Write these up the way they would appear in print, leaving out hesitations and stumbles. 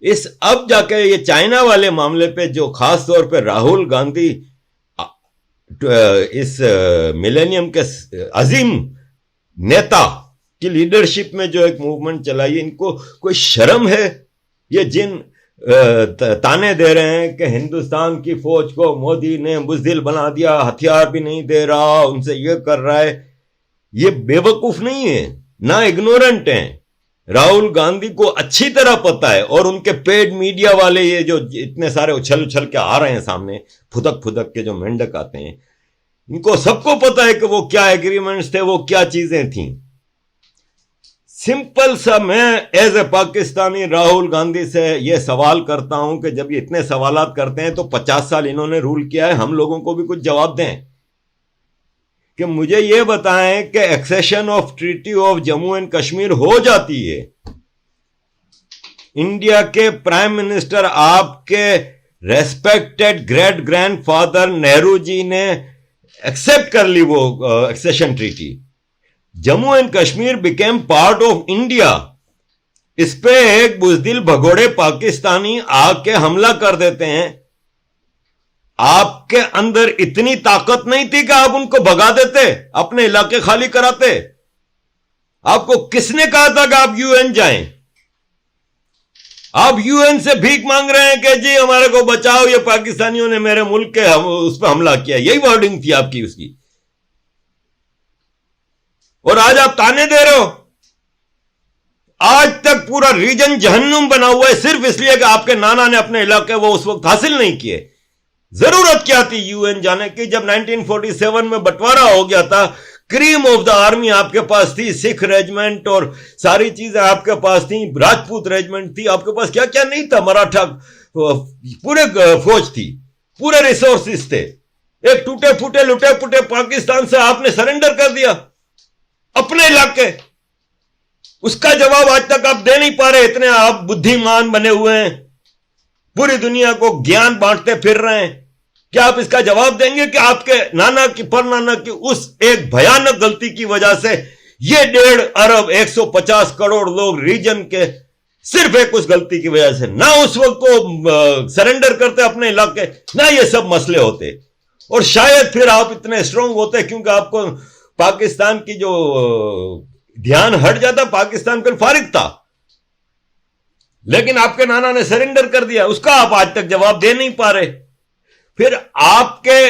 इस अब जाके ये चाइना वाले मामले पे जो खास तौर पे राहुल गांधी इस मिलेनियम के अजीम नेता की लीडरशिप में जो एक मूवमेंट चलाई, इनको कोई शर्म है? ये जिन ताने दे रहे हैं कि हिंदुस्तान की फौज को मोदी ने बुज़दिल बना दिया, हथियार भी नहीं दे रहा, उनसे ये कर रहा है, ये बेवकूफ नहीं है ना इग्नोरेंट हैं। राहुल गांधी को अच्छी तरह पता है, और उनके पेड मीडिया वाले ये जो इतने सारे उछल उछल के आ रहे हैं सामने, फुदक फुदक के जो मेंढक आते हैं, इनको सबको पता है कि वो क्या एग्रीमेंट्स थे, वो क्या चीजें थी। सिंपल सा मैं एज ए पाकिस्तानी राहुल गांधी से ये सवाल करता हूं कि जब ये इतने सवालात करते हैं तो 50 साल इन्होंने रूल किया है, हम लोगों को भी कुछ जवाब दें कि मुझे ये बताएं कि accession of treaty of Jammu and Kashmir हो जाती है, इंडिया के प्राइम मिनिस्टर आपके respected great grandfather Nehru ji ने एक्सेप्ट कर ली वो accession treaty, Jammu and Kashmir became part of India. इस पे एक बुज़दिल भगोड़े पाकिस्तानी आके हमला कर देते हैं। आपके अंदर इतनी ताकत नहीं थी कि आप उनको भगा देते, अपने इलाके खाली कराते? आपको किसने कहा था कि आप यूएन जाएं? आप यूएन से भीख मांग रहे हैं कि जी हमारे को बचाओ, ये पाकिस्तानियों ने मेरे मुल्क के उस पर हमला किया, यही वर्डिंग थी आपकी उसकी। और आज आप ताने दे रहे हो। आज तक पूरा रीजन जहन्नुम बना हुआ है सिर्फ इसलिए कि आपके नाना ने अपने इलाके वो उस वक्त हासिल नहीं किए। जरूरत क्या थी यूएन जाने की? जब 1947 में बंटवारा हो गया था, क्रीम ऑफ द आर्मी आपके पास थी, सिख रेजिमेंट और सारी चीजें आपके पास थी, राजपूत रेजिमेंट थी, आपके पास क्या क्या नहीं था, मराठा पूरे फौज थी, पूरे रिसोर्सेस थे। एक टूटे फूटे लुटे पुटे पाकिस्तान से आपने सरेंडर कर दिया अपने इलाके। उसका जवाब आज तक आप दे नहीं पा रहे, इतने आप बुद्धिमान बने हुए हैं, पूरी दुनिया को ज्ञान बांटते फिर रहे हैं। क्या आप इसका जवाब देंगे कि आपके नाना की परनाना की उस एक भयानक गलती की वजह से ये 1.5 अरब 150 करोड़ लोग रीजन के सिर्फ एक उस गलती की वजह से ना उस वक्त को सरेंडर करते अपने इलाके, ना ये सब मसले होते, और शायद फिर आप इतने स्ट्रांग होते क्योंकि आपको पाकिस्तान की जो ध्यान हट जाता, पाकिस्तान फिर फारिग था। लेकिन आपके नाना ने सरेंडर कर दिया, उसका आप आज तक जवाब दे नहीं पा रहे। फिर आपके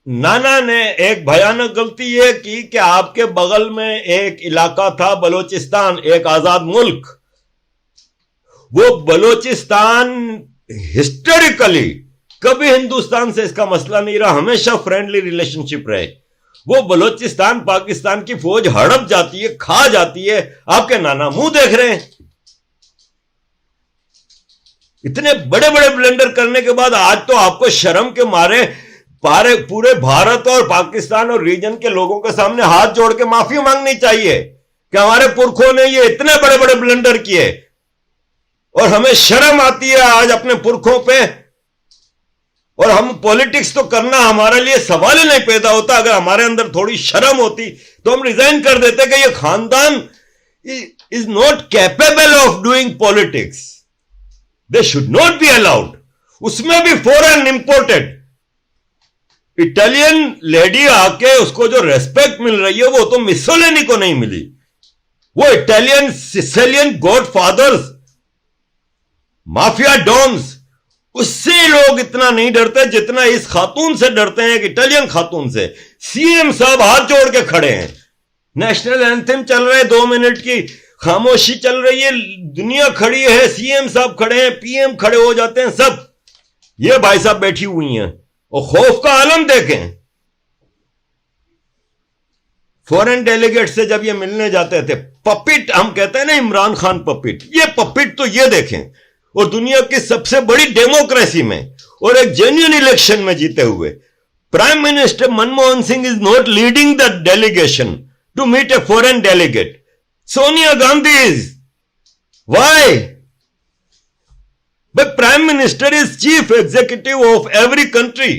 नाना ने एक भयानक गलती यह की कि आपके बगल में एक इलाका था बलोचिस्तान, एक आजाद मुल्क। वो बलोचिस्तान हिस्टोरिकली कभी हिंदुस्तान से इसका मसला नहीं रहा, हमेशा फ्रेंडली रिलेशनशिप रहे। वो बलोचिस्तान पाकिस्तान की फौज हड़प जाती है, खा जाती है, आपके नाना मुंह देख रहे हैं। इतने बड़े बड़े ब्लंडर करने के बाद आज तो आपको शर्म के मारे पूरे भारत और पाकिस्तान और रीजन के लोगों के सामने हाथ जोड़ के माफी मांगनी चाहिए कि हमारे पुरखों ने ये इतने बड़े बड़े ब्लंडर किए, और हमें शर्म आती है आज अपने पुरखों पे। और हम पॉलिटिक्स तो करना हमारे लिए सवाल ही नहीं पैदा होता। अगर हमारे अंदर थोड़ी शर्म होती तो हम रिजाइन कर देते कि ये खानदान is not capable of doing politics, they should not be allowed. उसमें भी फॉरेन इंपोर्टेड इटालियन लेडी आके उसको जो रेस्पेक्ट मिल रही है वो तो मिसोलिनी को नहीं मिली। वो इटालियन सिसिलियन गॉडफादर्स, माफिया डॉन्स, उससे लोग इतना नहीं डरते जितना इस खातून से डरते हैं, इटालियन खातून से। सीएम साहब हाथ जोड़ के खड़े हैं, नेशनल एंथम चल रहे, 2 मिनट की खामोशी चल रही है, दुनिया खड़ी है, सीएम साहब खड़े हैं, पीएम खड़े हो जाते हैं, सब ये भाई साहब बैठी हुई हैं और खौफ का आलम देखें। फॉरेन डेलीगेट से जब ये मिलने जाते थे, पपिट हम कहते हैं ना, इमरान खान पपिट, ये पपिट तो ये देखें, और दुनिया की सबसे बड़ी डेमोक्रेसी में और एक जेन्युइन इलेक्शन में जीते हुए prime minister Manmohan Singh is not leading the delegation to meet a foreign delegate, Sonia Gandhi is. Why? But prime minister is chief executive of every country.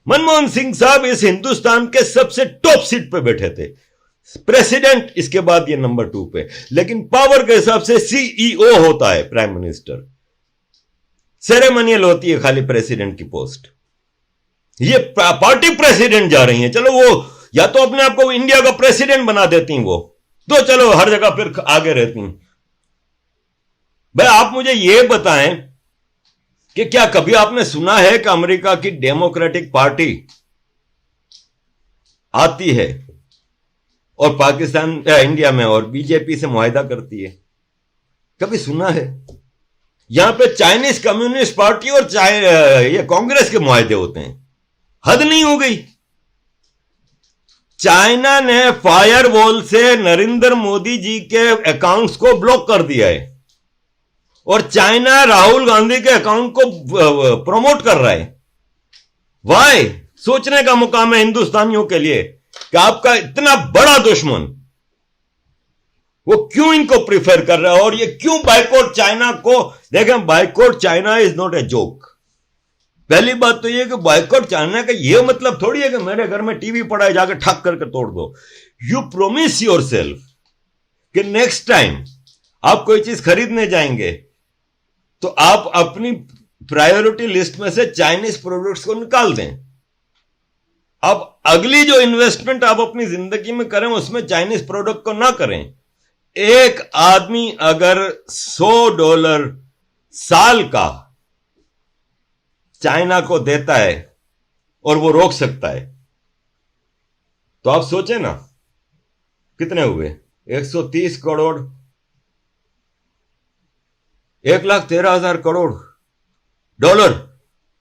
Manmohan Singh साहब इस हिंदुस्तान के सबसे टॉप सीट पे बैठे थे, प्रेसिडेंट इसके बाद ये नंबर 2 पे, लेकिन पावर के हिसाब से सीईओ होता है प्राइम मिनिस्टर, सेरेमनियल होती है खाली प्रेसिडेंट की पोस्ट। ये पार्टी प्रेसिडेंट जा रही है, चलो वो या तो अपने आप को इंडिया का प्रेसिडेंट बना देती वो, तो चलो हर जगह फिर आगे रहती। भाई आप मुझे ये बताएं कि क्या कभी आपने सुना है कि अमेरिका की डेमोक्रेटिक पार्टी आती है और पाकिस्तान इंडिया में और बीजेपी से मुआहिदा करती है? कभी सुना है? यहां पे चाइनीज कम्युनिस्ट पार्टी और ये कांग्रेस के मुआहिदे होते हैं। हद नहीं हो गई? चाइना ने फायरवॉल से नरेंद्र मोदी जी के अकाउंट्स को ब्लॉक कर दिया है और चाइना राहुल गांधी के अकाउंट को प्रमोट कर रहा है। वाई? सोचने का मुकाम है हिंदुस्तानियों के लिए कि आपका इतना बड़ा दुश्मन वो क्यों इनको प्रिफर कर रहा है और ये क्यों बाइकआउट चाइना को। देखें, boycott China is not a joke. पहली बात तो ये कि बाइकआउट चाइना का ये मतलब थोड़ी है कि मेरे घर में टीवी पड़ा है जाकर ठक करके तोड़ दो। यू प्रोमिस योर सेल्फ कि नेक्स्ट टाइम आप कोई चीज खरीदने जाएंगे तो आप अपनी प्रायोरिटी लिस्ट में से चाइनीज प्रोडक्ट्स को निकाल दें। अब अगली जो इन्वेस्टमेंट आप अपनी जिंदगी में करें उसमें चाइनीज प्रोडक्ट को ना करें। एक आदमी अगर $100 साल का चाइना को देता है और वो रोक सकता है, तो आप सोचें ना कितने हुए? 130 करोड़, 1,13,000 करोड़ डॉलर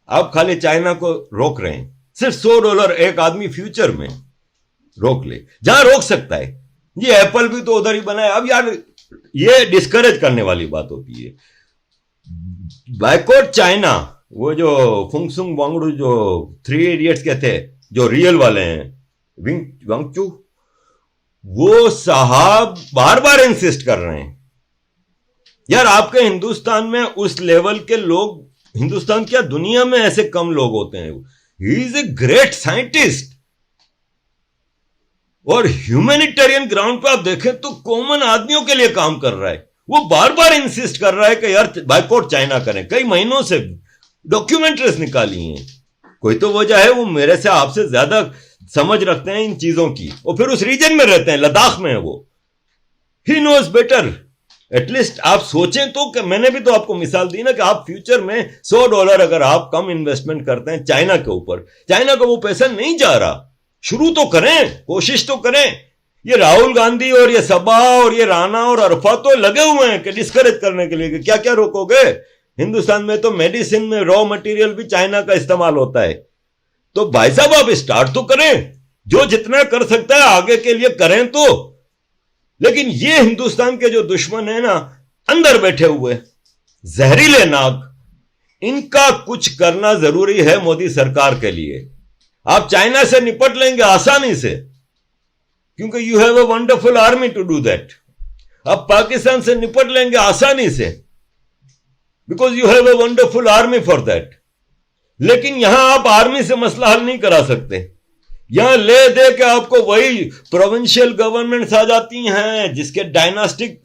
आप खाली चाइना को रोक रहे हैं। सिर्फ $100 एक आदमी फ्यूचर में रोक ले, जहां रोक सकता है। ये एप्पल भी तो उधर ही बना है। अब यार ये डिस्करेज करने वाली बात होती है। बाइकआउट चाइना, वो जो फुंगसुंग वांगडू जो 3 इडियट्स के थे, जो रियल वाले हैं, वांगचू, वो साहब बार बार इंसिस्ट कर रहे हैं। यार आपके हिंदुस्तान में उस लेवल के लोग, हिंदुस्तान क्या दुनिया में ऐसे कम लोग होते हैं। He is a great scientist और ह्यूमैनिटेरियन ग्राउंड पे आप देखें तो कॉमन आदमियों के लिए काम कर रहा है। वो बार बार इंसिस्ट कर रहा है कि यार बाइकआउट चाइना करें। कई महीनों से डॉक्यूमेंट्रीज निकाली हैं। कोई तो वजह है, वो मेरे से आपसे ज्यादा समझ रखते हैं इन चीजों की, और फिर उस रीजन में रहते हैं, लद्दाख में है वो। He knows better. एटलीस्ट आप सोचें तो कि मैंने भी तो आपको मिसाल दी ना कि आप फ्यूचर में $100 अगर आप कम इन्वेस्टमेंट करते हैं चाइना के ऊपर, चाइना का वो पैसा नहीं जा रहा। शुरू तो करें, कोशिश तो करें। ये राहुल गांधी और ये सबा और ये राणा और अरफा तो लगे हुए हैं कि डिस्करेज करने के लिए कि क्या क्या रोकोगे। हिंदुस्तान में तो मेडिसिन में रॉ मटेरियल भी चाइना का इस्तेमाल होता है। तो भाई साहब आप स्टार्ट तो करें, जो जितना कर सकता है आगे के लिए करें तो। लेकिन ये हिंदुस्तान के जो दुश्मन है ना, अंदर बैठे हुए जहरीले नाग, इनका कुछ करना जरूरी है मोदी सरकार के लिए। आप चाइना से निपट लेंगे आसानी से, क्योंकि you have a wonderful army to do that. आप पाकिस्तान से निपट लेंगे आसानी से, because you have a wonderful army for that. लेकिन यहां आप आर्मी से मसला हल नहीं करा सकते। यहां ले दे के आपको वही प्रोविंशियल गवर्नमेंट्स आ जाती हैं जिसके डायनास्टिक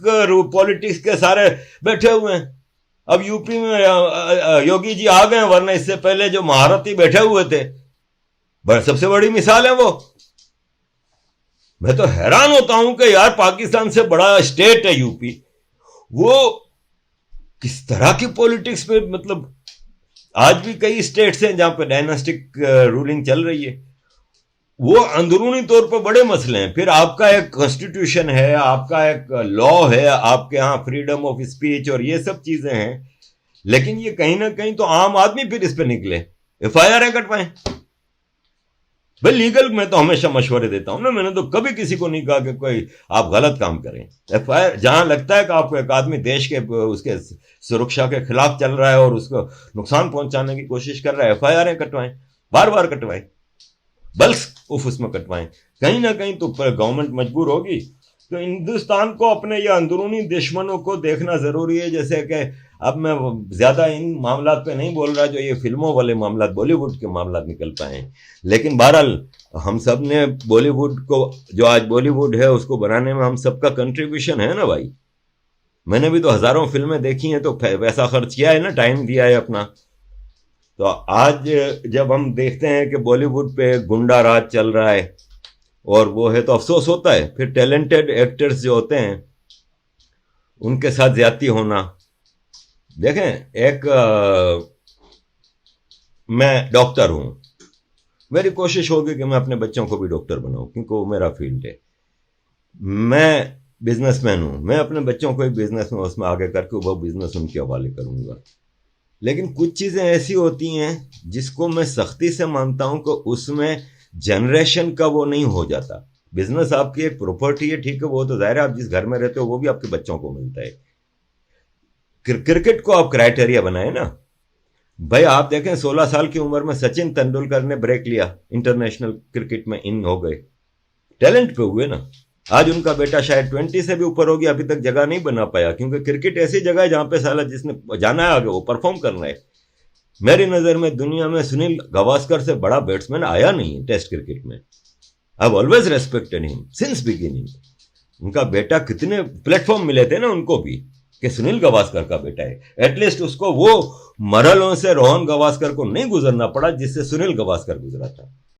पॉलिटिक्स के सारे बैठे हुए हैं। अब यूपी में योगी जी आ गए, वरना इससे पहले जो महारथी बैठे हुए थे, सबसे बड़ी मिसाल है वो। मैं तो हैरान होता हूं कि यार पाकिस्तान से बड़ा स्टेट है यूपी, वो किस तरह की पॉलिटिक्स पे, मतलब आज भी कई स्टेट्स हैं जहां पे डायनास्टिक रूलिंग चल रही है। वो अंदरूनी तौर पर बड़े मसले हैं। फिर आपका एक कॉन्स्टिट्यूशन है, आपका एक लॉ है, आपके यहां फ्रीडम ऑफ स्पीच और ये सब चीजें हैं। लेकिन ये कहीं ना कहीं तो आम आदमी फिर इस पे निकले, FIR कटवाएं। भाई लीगल में तो हमेशा मशवरे देता हूं ना, मैंने तो कभी किसी को नहीं कहा कि कोई आप गलत काम करें। FIR जहां लगता है कि आपको एक आदमी देश के उसके सुरक्षा के खिलाफ चल रहा है और उसको नुकसान पहुंचाने की कोशिश कर रहा है, FIR कटवाएं, बार बार कटवाएं, बल्क उसमें कटवाएं। कहीं ना कहीं तो गवर्नमेंट मजबूर होगी। तो हिंदुस्तान को अपने ये अंदरूनी दुश्मनों को देखना जरूरी है। जैसे कि अब मैं ज्यादा इन मामलात पे नहीं बोल रहा जो ये फिल्मों वाले मामलात, बॉलीवुड के मामलात निकल पाए हैं, लेकिन बहरहाल हम सब ने बॉलीवुड को, जो आज बॉलीवुड है उसको बनाने में हम सबका कंट्रीब्यूशन है ना भाई। मैंने भी तो हजारों फिल्में देखी हैं, तो पैसा खर्च किया है ना, टाइम दिया है अपना। तो आज जब हम देखते हैं कि बॉलीवुड पे गुंडा राज चल रहा है और वो है, तो अफसोस होता है। फिर टैलेंटेड एक्टर्स जो होते हैं उनके साथ ज्यादती होना। देखें, मैं डॉक्टर हूं, मेरी कोशिश होगी कि मैं अपने बच्चों को भी डॉक्टर बनाऊं, क्योंकि वो मेरा फील्ड है। मैं बिजनेसमैन हूं, मैं अपने बच्चों को एक बिजनेस में उसमें आगे करके वो बिजनेस उनके हवाले करूंगा। लेकिन कुछ चीजें ऐसी होती हैं जिसको मैं सख्ती से मानता हूं कि उसमें जनरेशन का वो नहीं हो जाता। बिजनेस आपकी एक प्रॉपर्टी है, ठीक है, वो तो जाहिर है, आप जिस घर में रहते हो वो भी आपके बच्चों को मिलता है। क्रिकेट को आप क्राइटेरिया बनाए ना भाई। आप देखें 16 साल की उम्र में सचिन तेंदुलकर ने ब्रेक लिया, इंटरनेशनल क्रिकेट में इन हो गए, टैलेंट पे हुए ना। आज उनका बेटा शायद 20 से भी ऊपर हो गया, अभी तक जगह नहीं बना पाया, क्योंकि क्रिकेट ऐसी जगह है जहां पे साला जिसने जाना है आगे वो परफॉर्म करना है। मेरी नजर में दुनिया में सुनील गावस्कर से बड़ा बैट्समैन आया नहीं है टेस्ट क्रिकेट में। I always respected him since beginning. उनका बेटा, कितने प्लेटफॉर्म मिले थे ना उनको भी कि सुनील गावस्कर का बेटा है। एटलीस्ट उसको वो मरहलों से रोहन गावस्कर को नहीं गुजरना पड़ा जिससे सुनील गावस्कर गुजरा था।